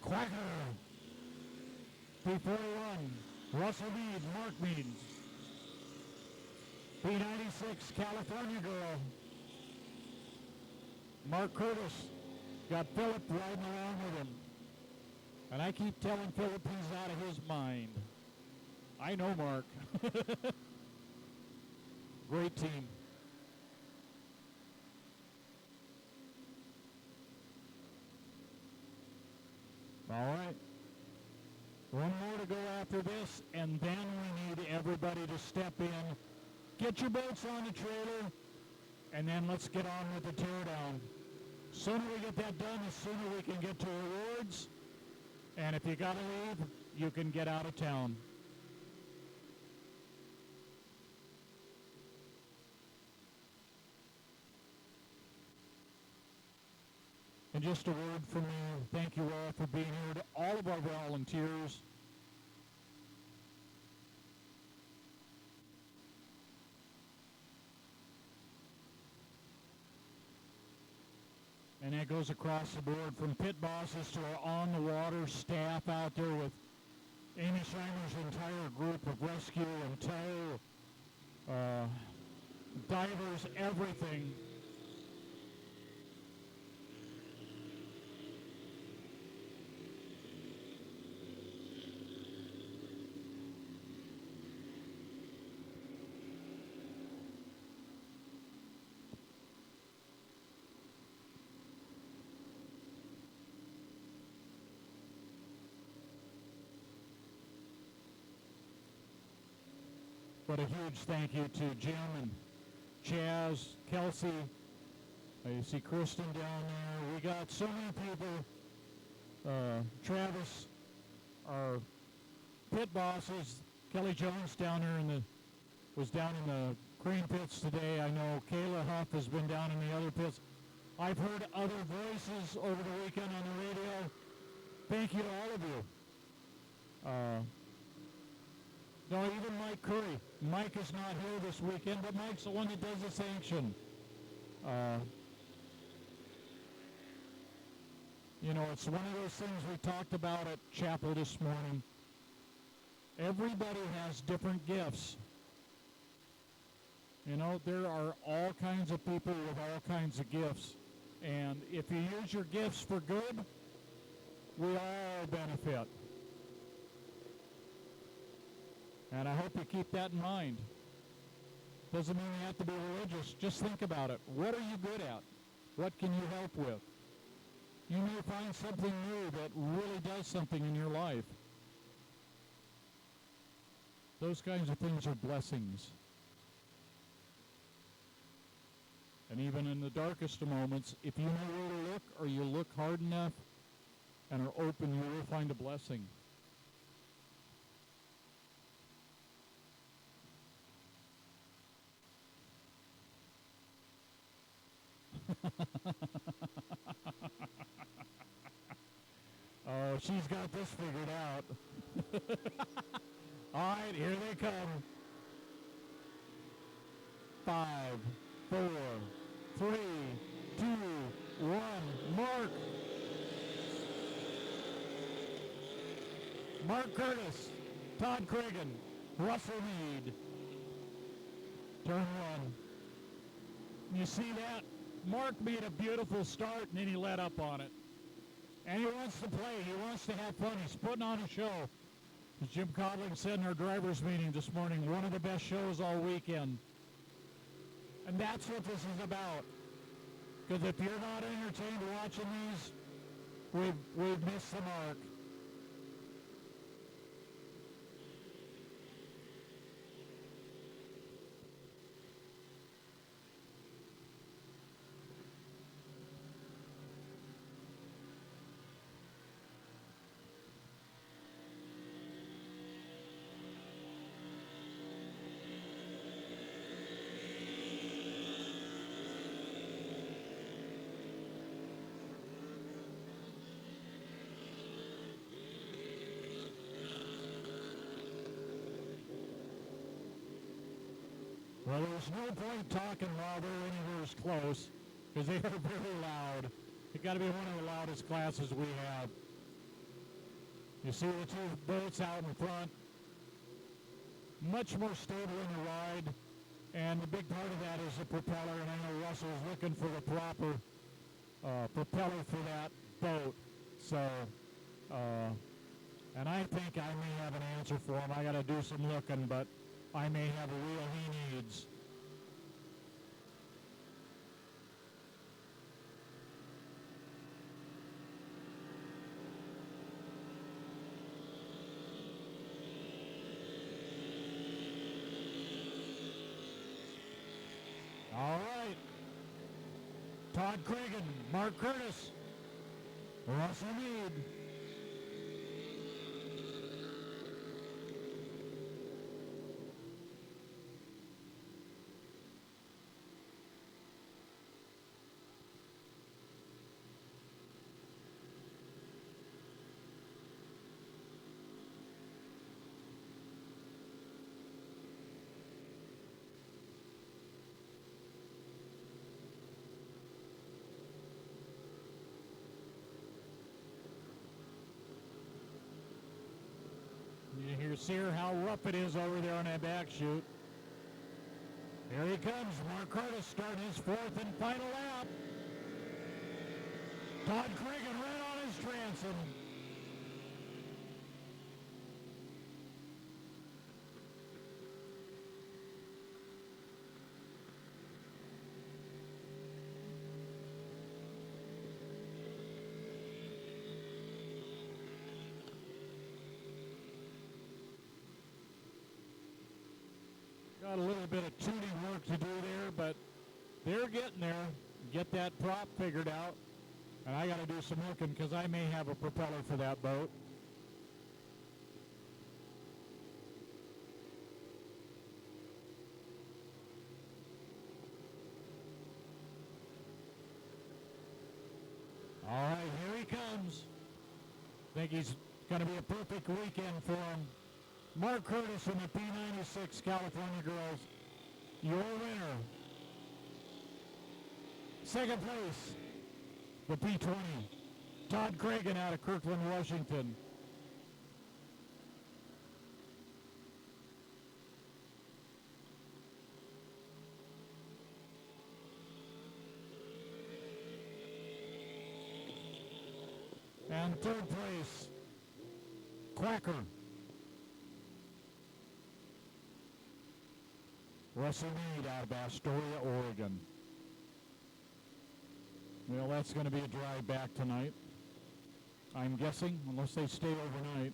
Quacker. P41, Russell Mead, Mark Mead. P96, California Girl. Mark Curtis got Philip riding along with him. And I keep telling Philip he's out of his mind. I know Mark. Great team. All right. One more to go after this, and then we need everybody to step in. Get your boats on the trailer, and then let's get on with the teardown. Sooner we get that done, the sooner we can get to awards. And if you gotta leave, you can get out of town. And just a word from me, thank you all for being here, to all of our volunteers. And that goes across the board, from pit bosses to our on-the-water staff out there with Amy Schreiner's entire group of rescue and tow, divers, everything. But a huge thank you to Jim and Chaz, Kelsey. You see Kristen down there. We got so many people. Travis, our pit bosses. Kelly Jones down there was down in the crane pits today. I know Kayla Huff has been down in the other pits. I've heard other voices over the weekend on the radio. Thank you to all of you. No, even Mike Curry. Mike is not here this weekend, but Mike's the one that does the sanction. You know, it's one of those things we talked about at chapel this morning. Everybody has different gifts. You know, there are all kinds of people with all kinds of gifts. And if you use your gifts for good, we all benefit. And I hope you keep that in mind. Doesn't mean you have to be religious. Just think about it. What are you good at? What can you help with? You may find something new that really does something in your life. Those kinds of things are blessings. And even in the darkest of moments, if you know where to look, or you look hard enough and are open, you will find a blessing. Oh, she's got this figured out. All right, here they come. 5, 4, 3, 2, 1. Mark Curtis, Todd Cragen, Russell Mead. Turn 1. You see that? Mark made a beautiful start, and then he let up on it. And he wants to play. He wants to have fun. He's putting on a show. As Jim Codling said in our drivers' meeting this morning, one of the best shows all weekend. And that's what this is about. Because if you're not entertained watching these, we've missed the mark. Well, there's no point talking while they're anywhere as close, because they are very loud. It's got to be one of the loudest classes we have. You see the two boats out in front. Much more stable in the ride. And the big part of that is the propeller, and I know Russell's looking for the proper propeller for that boat. So, and I think I may have an answer for him. I got to do some looking, but I may have a wheel he needs. All right. Todd Cragen, Mark Curtis, Russell Mead. You see how rough it is over there on that back chute. Here he comes. Mark Curtis starting his fourth and final lap. Todd Cragen right on his transom. Got a little bit of tuning work to do there, but they're getting there. Get that prop figured out. And I got to do some looking because I may have a propeller for that boat. All right, here he comes. I think he's going to be a perfect weekend for him. Mark Curtis in the P96 California Girls, your winner. Second place, the P20, Todd Cragen out of Kirkland, Washington. And third place, Quacker, Russell Mead out of Astoria, Oregon. Well, that's going to be a drive back tonight. I'm guessing, unless they stay overnight.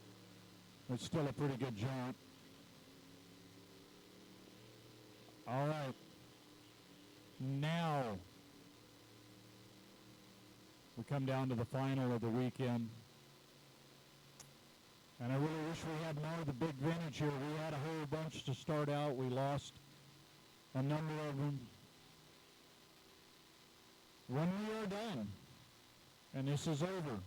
It's still a pretty good jaunt. All right. Now, we come down to the final of the weekend. And I really wish we had more of the big vintage here. We had a whole bunch to start out. We lost a number of them. When we are done, and this is over,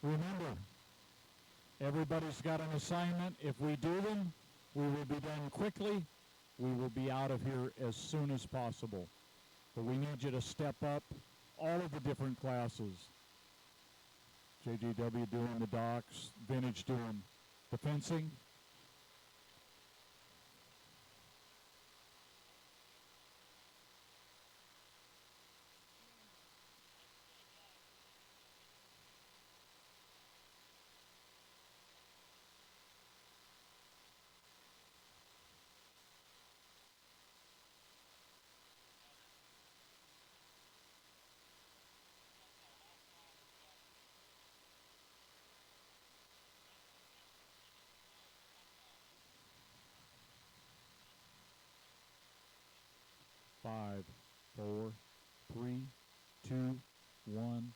remember, everybody's got an assignment. If we do them, we will be done quickly. We will be out of here as soon as possible. But we need you to step up all of the different classes. JGW doing the docks, vintage doing the fencing. Five, 4, 3, 2, 1.